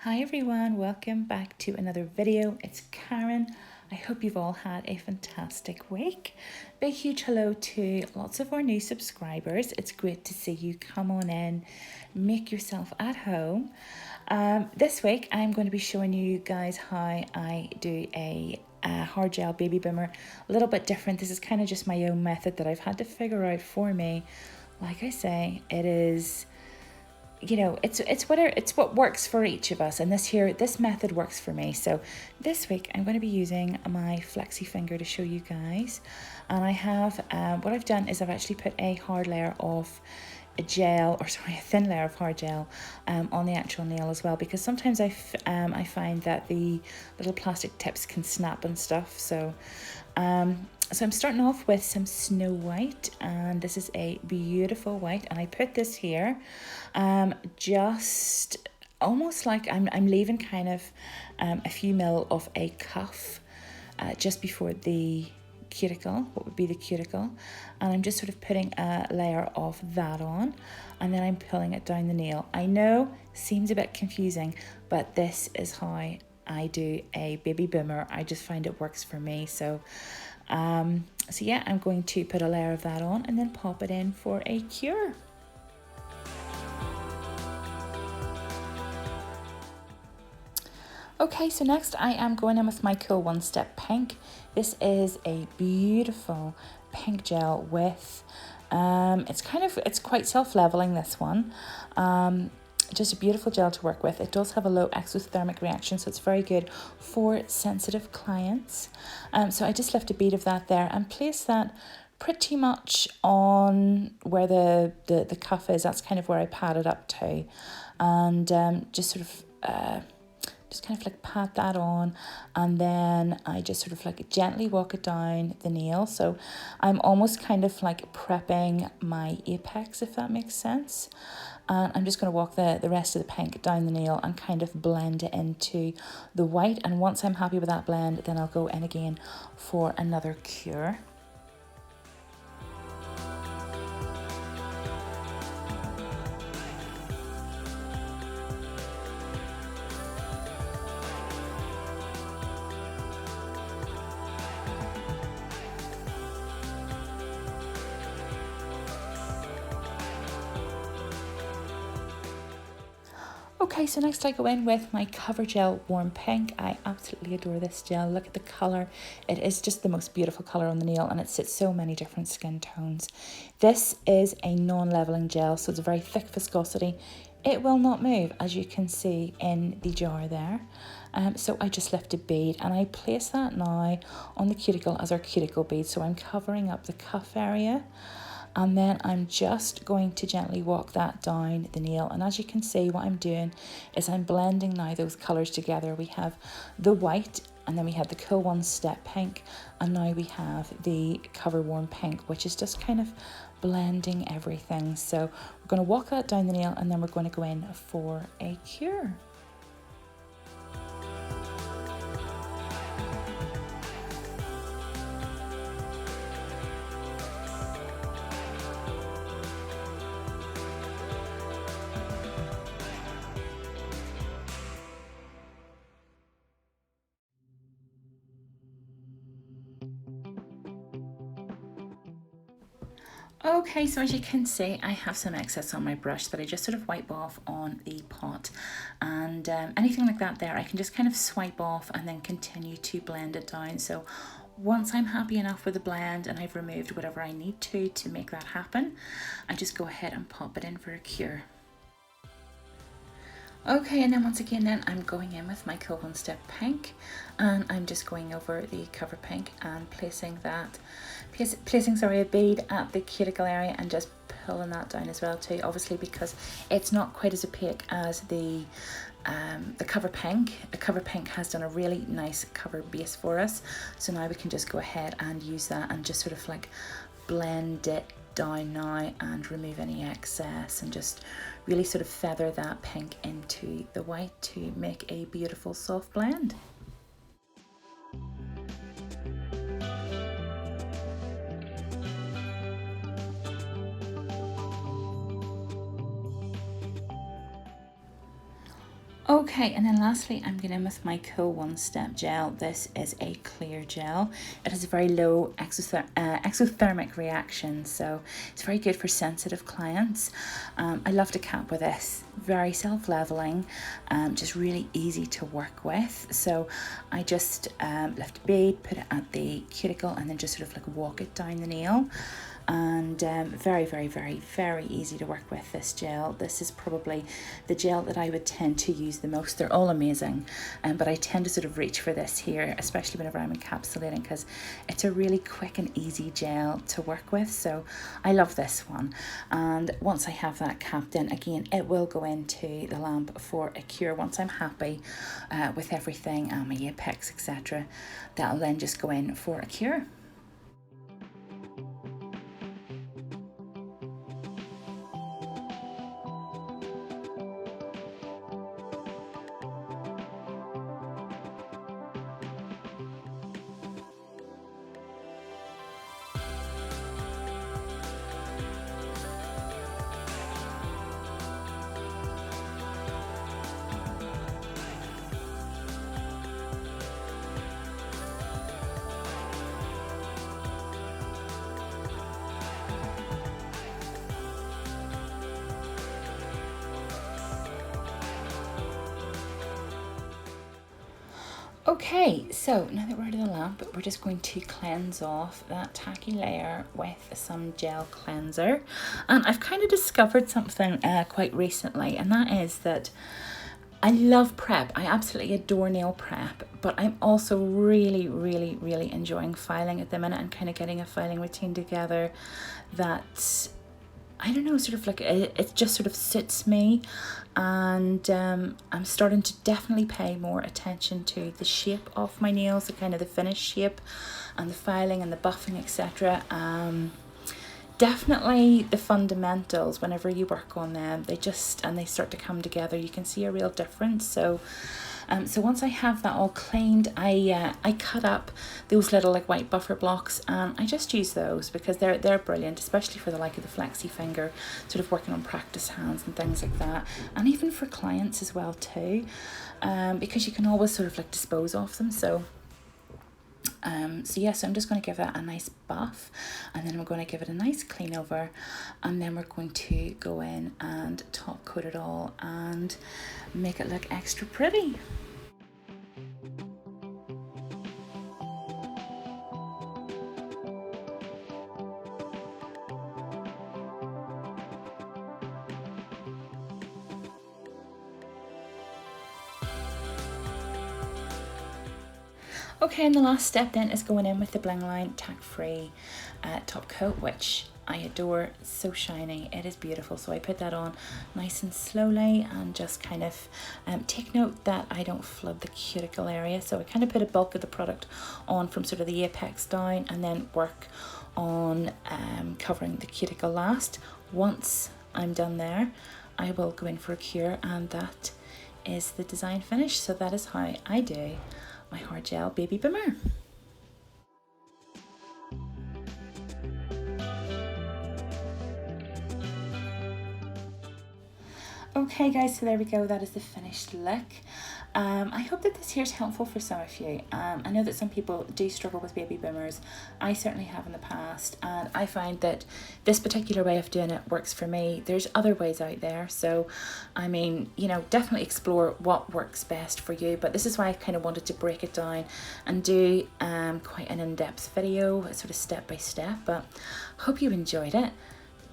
Hi everyone, welcome back to another video. It's Karen. I hope you've all had a fantastic week. Big huge hello to lots of our new subscribers. It's great to see you. Come on in, make yourself at home. This week I'm going to be showing you guys how I do a hard gel baby boomer. A little bit different. This is kind of just my own method that I've had to figure out for me. Like I say, it is, you know, it's what works for each of us, and this method works for me. So this week I'm going to be using my flexi finger to show you guys, and I have what I've done is I've actually put a hard layer of a thin layer of hard gel on the actual nail as well, because sometimes I find that the little plastic tips can snap and stuff. So I'm starting off with some Snow White, and this is a beautiful white, and I put this here just almost like I'm leaving kind of a few mil of a cuff just before the cuticle, what would be the cuticle, and I'm just sort of putting a layer of that on, and then I'm pulling it down the nail. I know, seems a bit confusing, but this is how I do a baby boomer. I just find it works for me. So yeah, I'm going to put a layer of that on and then pop it in for a cure. Okay, so next I am going in with my Cool One Step Pink. This is a beautiful pink gel with, it's quite self-leveling, this one. Just a beautiful gel to work with. It does have a low exothermic reaction, so it's very good for sensitive clients. So I just left a bead of that there and place that pretty much on where the cuff is. That's kind of where I pat it up to, and just sort of just kind of like pat that on, and then I just sort of like gently walk it down the nail. So I'm almost kind of like prepping my apex, if that makes sense. And I'm just going to walk the rest of the pink down the nail and kind of blend it into the white. And once I'm happy with that blend, then I'll go in again for another cure. Okay, so next I go in with my Cover Gel Warm Pink. I absolutely adore this gel. Look at the colour. It is just the most beautiful colour on the nail, and it suits so many different skin tones. This is a non-leveling gel, so it's a very thick viscosity. It will not move, as you can see in the jar there. So I just lift a bead and I place that now on the cuticle as our cuticle bead. So I'm covering up the cuff area. And then I'm just going to gently walk that down the nail. And as you can see, what I'm doing is I'm blending now those colours together. We have the white, and then we have the Cool One Step Pink, and now we have the Cover Warm Pink, which is just kind of blending everything. So we're going to walk that down the nail, and then we're going to go in for a cure. Okay, so as you can see, I have some excess on my brush that I just sort of wipe off on the pot, and anything like that there I can just kind of swipe off and then continue to blend it down. So once I'm happy enough with the blend and I've removed whatever I need to make that happen, I just go ahead and pop it in for a cure. Okay, and then once again then I'm going in with my Cool One Step Pink, and I'm just going over the Cover Pink and placing a bead at the cuticle area and just pulling that down as well too, obviously because it's not quite as opaque as the Cover Pink. The Cover Pink has done a really nice cover base for us, so now we can just go ahead and use that and just sort of like blend it down now and remove any excess and just really sort of feather that pink into the white to make a beautiful soft blend. Okay, and then lastly, I'm going in with my Cool One Step Gel. This is a clear gel. It has a very low exothermic reaction, so it's very good for sensitive clients. I love to cap with this. Very self-leveling, just really easy to work with. So I just lift a bead, put it at the cuticle, and then just sort of like walk it down the nail. And very, very, very, very easy to work with, this gel. This is probably the gel that I would tend to use the most. They're all amazing, but I tend to sort of reach for this here, especially whenever I'm encapsulating, because it's a really quick and easy gel to work with. So I love this one. And once I have that capped in, again, it will go into the lamp for a cure. Once I'm happy with everything, my apex, etc., that'll then just go in for a cure. Okay, so now that we're out of the lamp, we're just going to cleanse off that tacky layer with some gel cleanser. And I've kind of discovered something quite recently, and that is that I love prep. I absolutely adore nail prep, but I'm also really, really, really enjoying filing at the minute and kind of getting a filing routine together that, I don't know, sort of like it just sort of suits me. And I'm starting to definitely pay more attention to the shape of my nails, the kind of the finished shape and the filing and the buffing, etc. Definitely the fundamentals, whenever you work on them, they start to come together. You can see a real difference. So once I have that all cleaned, I cut up those little like white buffer blocks, and I just use those because they're brilliant, especially for the like of the flexi finger, sort of working on practice hands and things like that, and even for clients as well too, because you can always sort of like dispose of them. So yes, I'm just going to give that a nice buff, and then we're going to give it a nice clean over, and then we're going to go in and top coat it all and make it look extra pretty. Okay, and the last step then is going in with the Blingline Tack Free top coat, which I adore. It's so shiny, it is beautiful. So I put that on nice and slowly, and just kind of take note that I don't flood the cuticle area. So I kind of put a bulk of the product on from sort of the apex down, and then work on covering the cuticle last. Once I'm done there, I will go in for a cure, and that is the design finish. So that is how I do my hard gel baby boomer. Okay guys, so there we go, that is the finished look. I hope that this here is helpful for some of you. I know that some people do struggle with baby boomers. I certainly have in the past, and I find that this particular way of doing it works for me. There's other ways out there, so I mean, you know, definitely explore what works best for you, but this is why I kind of wanted to break it down and do quite an in-depth video, sort of step by step. But hope you enjoyed it.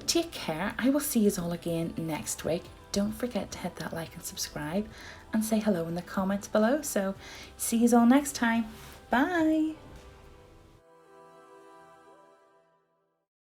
Take care. I will see you all again next week. Don't forget to hit that like and subscribe, and say hello in the comments below. So see you all next time. Bye.